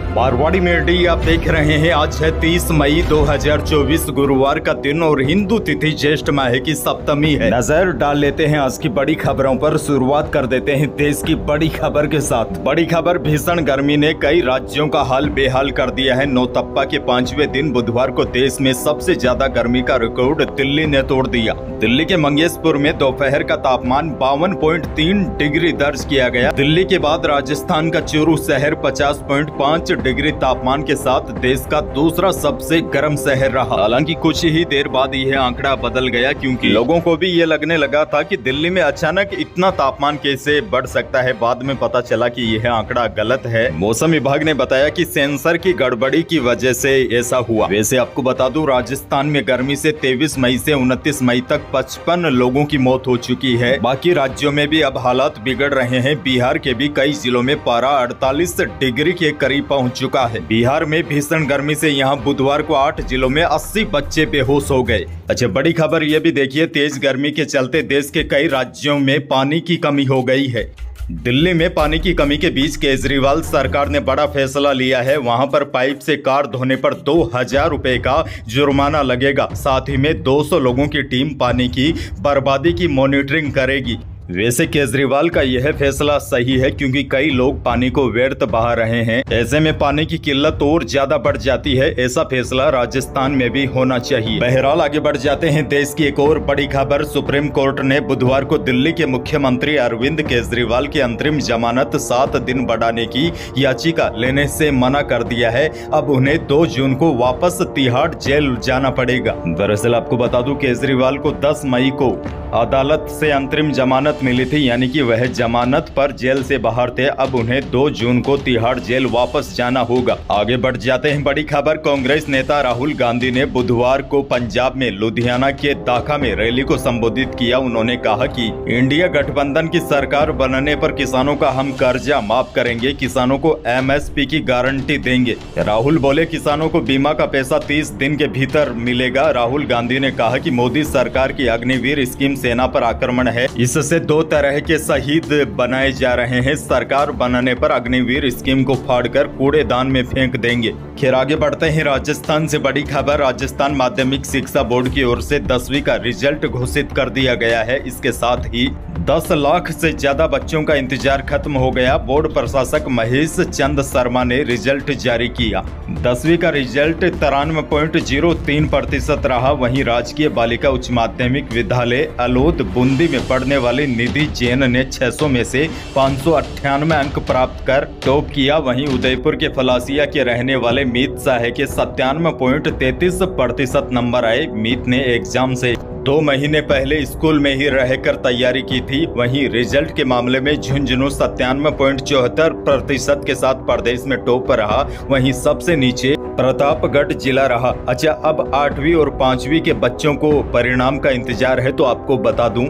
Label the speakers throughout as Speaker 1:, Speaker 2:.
Speaker 1: Marwari media आप देख रहे हैं। आज है 30 मई 2024 गुरुवार का दिन और हिंदू तिथि ज्येष्ठ माह की सप्तमी है। नजर डाल लेते हैं आज की बड़ी खबरों पर। शुरुआत कर देते हैं देश की बड़ी खबर के साथ। बड़ी खबर, भीषण गर्मी ने कई राज्यों का हाल बेहाल कर दिया है। नौतप्पा के 5वें दिन बुधवार को देश में सबसे ज्यादा गर्मी का रिकॉर्ड दिल्ली ने तोड़ दिया। दिल्ली के मंगेशपुर में दोपहर का तापमान 52.3 डिग्री दर्ज किया गया। दिल्ली के बाद राजस्थान का चूरू शहर 50.5 डिग्री तापमान के साथ देश का दूसरा सबसे गर्म शहर रहा। हालांकि कुछ ही देर बाद यह आंकड़ा बदल गया, क्योंकि लोगों को भी ये लगने लगा था कि दिल्ली में अचानक इतना तापमान कैसे बढ़ सकता है। बाद में पता चला कि यह आंकड़ा गलत है। मौसम विभाग ने बताया कि सेंसर की गड़बड़ी की वजह से ऐसा हुआ। वैसे आपको बता दूं, राजस्थान में गर्मी से 23 मई से 29 मई तक 55 लोगों की मौत हो चुकी है। बाकी राज्यों में भी अब हालात बिगड़ रहे हैं। बिहार के भी कई जिलों में पारा 48 डिग्री के करीब पहुंच चुका है। बिहार में भीषण गर्मी से यहां बुधवार को 8 जिलों में 80 बच्चे बेहोश हो गए। अच्छा, बड़ी खबर ये भी देखिए, तेज गर्मी के चलते देश के कई राज्यों में पानी की कमी हो गई है। दिल्ली में पानी की कमी के बीच केजरीवाल सरकार ने बड़ा फैसला लिया है। वहां पर पाइप से कार धोने पर 2000 रुपए का जुर्माना लगेगा। साथ ही में 200 लोगों की टीम पानी की बर्बादी की मॉनिटरिंग करेगी। वैसे केजरीवाल का यह फैसला सही है, क्योंकि कई लोग पानी को व्यर्थ बहा रहे हैं। ऐसे में पानी की किल्लत और ज्यादा बढ़ जाती है। ऐसा फैसला राजस्थान में भी होना चाहिए। बहरहाल आगे बढ़ जाते हैं। देश की एक और बड़ी खबर, सुप्रीम कोर्ट ने बुधवार को दिल्ली के मुख्यमंत्री अरविंद केजरीवाल की अंतरिम जमानत 7 दिन बढ़ाने की याचिका लेने से मना कर दिया है। अब उन्हें 2 जून को वापस तिहाड़ जेल जाना पड़ेगा। दरअसल आपको बता दूं, केजरीवाल को 10 मई को अदालत से अंतरिम जमानत मिली थी, यानी कि वह जमानत पर जेल से बाहर थे। अब उन्हें 2 जून को तिहाड़ जेल वापस जाना होगा। आगे बढ़ जाते हैं। बड़ी खबर, कांग्रेस नेता राहुल गांधी ने बुधवार को पंजाब में लुधियाना के दाखा में रैली को संबोधित किया। उन्होंने कहा कि इंडिया गठबंधन की सरकार बनने पर किसानों का हम कर्जा माफ करेंगे, किसानों को MSP की गारंटी देंगे। राहुल बोले, किसानों को बीमा का पैसा 30 दिन के भीतर मिलेगा। राहुल गांधी ने कहा कि मोदी सरकार की अग्निवीर स्कीम सेना पर आक्रमण है। इससे 2 तरह के शहीद बनाए जा रहे हैं। सरकार बनने पर अग्निवीर स्कीम को फाड़कर कूड़ेदान में फेंक देंगे। खैर आगे बढ़ते हैं। राजस्थान से बड़ी खबर, राजस्थान माध्यमिक शिक्षा बोर्ड की ओर से 10वीं का रिजल्ट घोषित कर दिया गया है। इसके साथ ही 10 लाख से ज्यादा बच्चों का इंतजार खत्म हो गया। बोर्ड प्रशासक महेश चंद शर्मा ने रिजल्ट जारी किया। 10वीं का रिजल्ट 93.03% रहा। वहीं राजकीय बालिका उच्च माध्यमिक विद्यालय अलोद बूंदी में पढ़ने वाली निधि जैन ने 600 में से 598 अंक प्राप्त कर टॉप किया। वहीं उदयपुर के फलासिया के रहने वाले मीत साहे के 97.33% नंबर आए। मीत ने एग्जाम से 2 महीने पहले स्कूल में ही रहकर तैयारी की थी। वहीं रिजल्ट के मामले में झुंझुनू 97.74% के साथ प्रदेश में टॉप रहा। वहीं सबसे नीचे प्रतापगढ़ जिला रहा। अच्छा, अब 8वीं और 5वीं के बच्चों को परिणाम का इंतजार है, तो आपको बता दूं,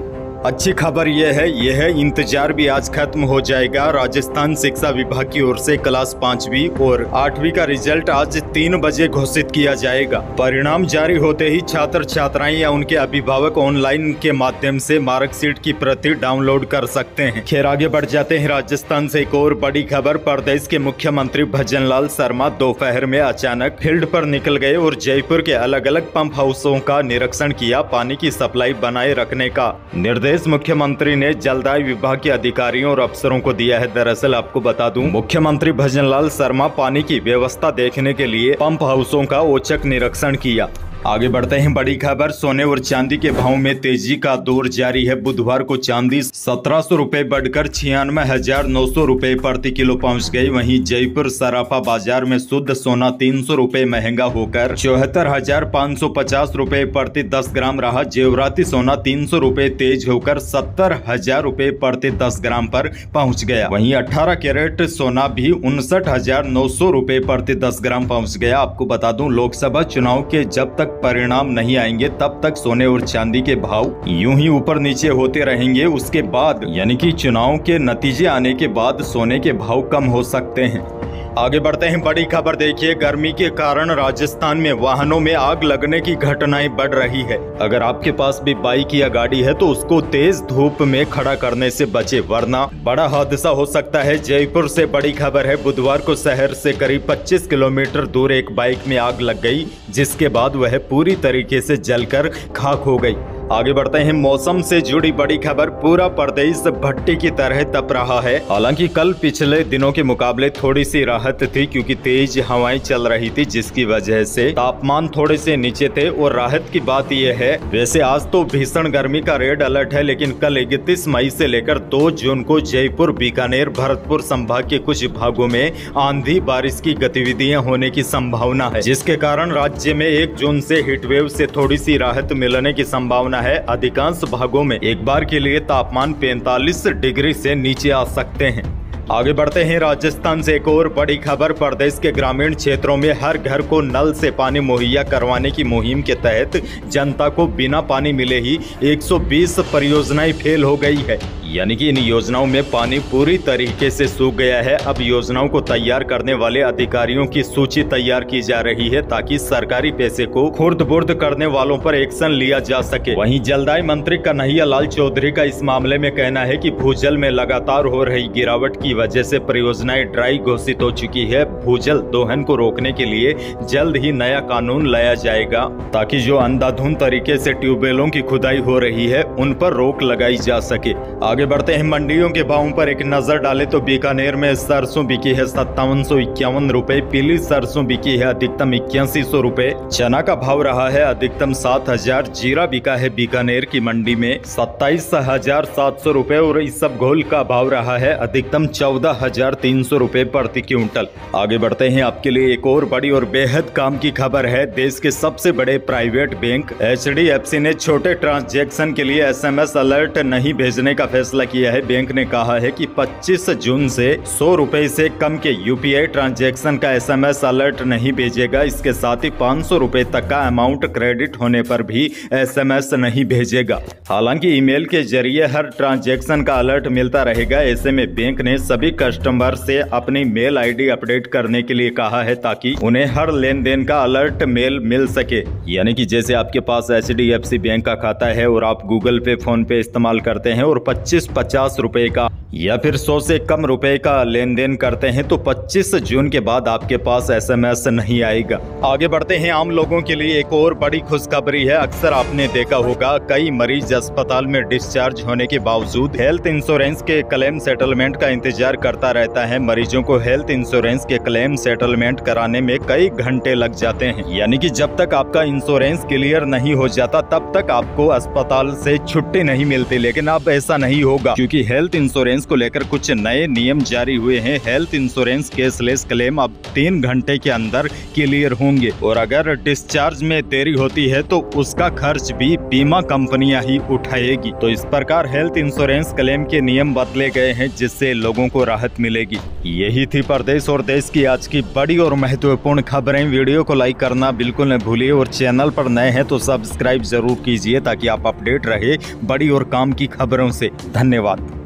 Speaker 1: अच्छी खबर यह है, यह इंतजार भी आज खत्म हो जाएगा। राजस्थान शिक्षा विभाग की ओर से क्लास 5वीं और 8वीं का रिजल्ट आज 3 बजे घोषित किया जाएगा। परिणाम जारी होते ही छात्र छात्राएं या उनके अभिभावक ऑनलाइन के माध्यम से मार्कशीट की प्रति डाउनलोड कर सकते हैं। खैर आगे बढ़ जाते हैं। राजस्थान से एक और बड़ी खबर, प्रदेश के मुख्यमंत्री भजनलाल शर्मा दोपहर में अचानक फील्ड पर निकल गए और जयपुर के अलग अलग पंप हाउसों का निरीक्षण किया। पानी की सप्लाई बनाए रखने का निर्देश मुख्यमंत्री ने जलदाय विभाग के अधिकारियों और अफसरों को दिया है। दरअसल आपको बता दूं, मुख्यमंत्री भजनलाल शर्मा पानी की व्यवस्था देखने के लिए पंप हाउसों का औचक निरीक्षण किया। आगे बढ़ते हैं। बड़ी खबर, सोने और चांदी के भाव में तेजी का दौर जारी है। बुधवार को चांदी 1700 रुपए बढ़कर 96,900 रुपए प्रति किलो पहुंच गई। वहीं जयपुर सराफा बाजार में शुद्ध सोना 300 रुपए महंगा होकर 74,550 रुपए प्रति 10 ग्राम रहा। जेवराती सोना 300 रुपए तेज होकर 70,000 रुपए प्रति 10 ग्राम पर पहुंच गया। वहीं 18 कैरेट सोना भी 59,900 रुपए प्रति 10 ग्राम पहुंच गया। आपको बता दूं, लोकसभा चुनाव के जब तक परिणाम नहीं आएंगे तब तक सोने और चांदी के भाव यूं ही ऊपर नीचे होते रहेंगे। उसके बाद यानी कि चुनाव के नतीजे आने के बाद सोने के भाव कम हो सकते हैं। आगे बढ़ते हैं, बड़ी खबर देखिए। गर्मी के कारण राजस्थान में वाहनों में आग लगने की घटनाएं बढ़ रही है। अगर आपके पास भी बाइक या गाड़ी है तो उसको तेज धूप में खड़ा करने से बचे, वरना बड़ा हादसा हो सकता है। जयपुर से बड़ी खबर है। बुधवार को शहर से करीब 25 किलोमीटर दूर एक बाइक में आग लग गई, जिसके बाद वह पूरी तरीके से जलकर खाक हो गई। आगे बढ़ते हैं, मौसम से जुड़ी बड़ी खबर। पूरा प्रदेश भट्टी की तरह तप रहा है। हालांकि कल पिछले दिनों के मुकाबले थोड़ी सी राहत थी, क्योंकि तेज हवाएं चल रही थी, जिसकी वजह से तापमान थोड़े से नीचे थे। और राहत की बात यह है, वैसे आज तो भीषण गर्मी का रेड अलर्ट है, लेकिन कल 31 मई से लेकर 2 जून को जयपुर, बीकानेर, भरतपुर संभाग के कुछ भागों में आंधी बारिश की गतिविधियां होने की संभावना है, जिसके कारण राज्य में 1 जून से हीटवेव से थोड़ी सी राहत मिलने की संभावना है। अधिकांश भागों में एक बार के लिए तापमान 45 डिग्री से नीचे आ सकते हैं। आगे बढ़ते हैं, राजस्थान से एक और बड़ी खबर। प्रदेश के ग्रामीण क्षेत्रों में हर घर को नल से पानी मुहैया करवाने की मुहिम के तहत जनता को बिना पानी मिले ही 120 परियोजनाएं फेल हो गई है। यानी कि इन योजनाओं में पानी पूरी तरीके से सूख गया है। अब योजनाओं को तैयार करने वाले अधिकारियों की सूची तैयार की जा रही है, ताकि सरकारी पैसे को खुर्द-बुर्द करने वालों पर एक्शन लिया जा सके। वहीं जलदाय मंत्री कन्हैया लाल चौधरी का इस मामले में कहना है कि भूजल में लगातार हो रही गिरावट की वजह से परियोजनाएं ड्राई घोषित हो चुकी है। भूजल दोहन को रोकने के लिए जल्द ही नया कानून लाया जाएगा, ताकि जो अंधाधुंध तरीके से ट्यूबवेलों की खुदाई हो रही है उन पर रोक लगाई जा सके। आगे बढ़ते हैं, मंडियों के भावों पर एक नजर डालें तो बीकानेर में सरसों बिकी है 5751 रुपए, पीली सरसों बिकी है अधिकतम 8100 रुपए, चना का भाव रहा है अधिकतम 7000, जीरा बिका है बीकानेर की मंडी में 27700 रुपए और इसबगोल का भाव रहा है अधिकतम 14300 रुपए प्रति क्विंटल। आगे बढ़ते हैं, आपके लिए एक और बड़ी और बेहद काम की खबर है। देश के सबसे बड़े प्राइवेट बैंक HDFC ने छोटे ट्रांजैक्शन के लिए SMS अलर्ट नहीं भेजने का फैसला किया है। बैंक ने कहा है कि 25 जून से 100 रुपए से कम के UPI ट्रांजैक्शन का SMS अलर्ट नहीं भेजेगा। इसके साथ ही 500 रुपए तक का अमाउंट क्रेडिट होने पर भी SMS नहीं भेजेगा। हालांकि ईमेल के जरिए हर ट्रांजैक्शन का अलर्ट मिलता रहेगा। ऐसे में बैंक ने सभी कस्टमर से अपनी मेल ID अपडेट करने के लिए कहा है, ताकि उन्हें हर लेन देन का अलर्ट मेल मिल सके। यानी कि जैसे आपके पास HDFC बैंक का खाता है और आप गूगल पे, फोन पे इस्तेमाल करते हैं और 25-50 रुपए का या फिर 100 से कम रुपए का लेन देन करते हैं, तो 25 जून के बाद आपके पास SMS नहीं आएगा। आगे बढ़ते हैं, आम लोगों के लिए एक और बड़ी खुशखबरी है। अक्सर आपने देखा होगा, कई मरीज अस्पताल में डिस्चार्ज होने के बावजूद हेल्थ इंश्योरेंस के क्लेम सेटलमेंट का इंतजार करता रहता है। मरीजों को हेल्थ इंश्योरेंस के क्लेम सेटलमेंट कराने में कई घंटे लग जाते हैं। यानी कि जब तक आपका इंश्योरेंस क्लियर नहीं हो जाता, तब तक आपको अस्पताल से छुट्टी नहीं मिलती। लेकिन अब ऐसा नहीं होगा, क्योंकि हेल्थ इंश्योरेंस को लेकर कुछ नए नियम जारी हुए हैं। हेल्थ इंश्योरेंस कैशलेस क्लेम अब 3 घंटे के अंदर क्लियर होंगे, और अगर डिस्चार्ज में देरी होती है तो उसका खर्च भी बीमा कंपनियां ही उठाएगी। तो इस प्रकार हेल्थ इंश्योरेंस क्लेम के नियम बदले गए हैं, जिससे लोगों को राहत मिलेगी। यही थी प्रदेश और देश की आज की बड़ी और महत्वपूर्ण खबरें। वीडियो को लाइक करना बिल्कुल न भूलिए, और चैनल पर नए हैं तो सब्सक्राइब जरूर कीजिए, ताकि आप अपडेट रहे बड़ी और काम की खबरों से। धन्यवाद।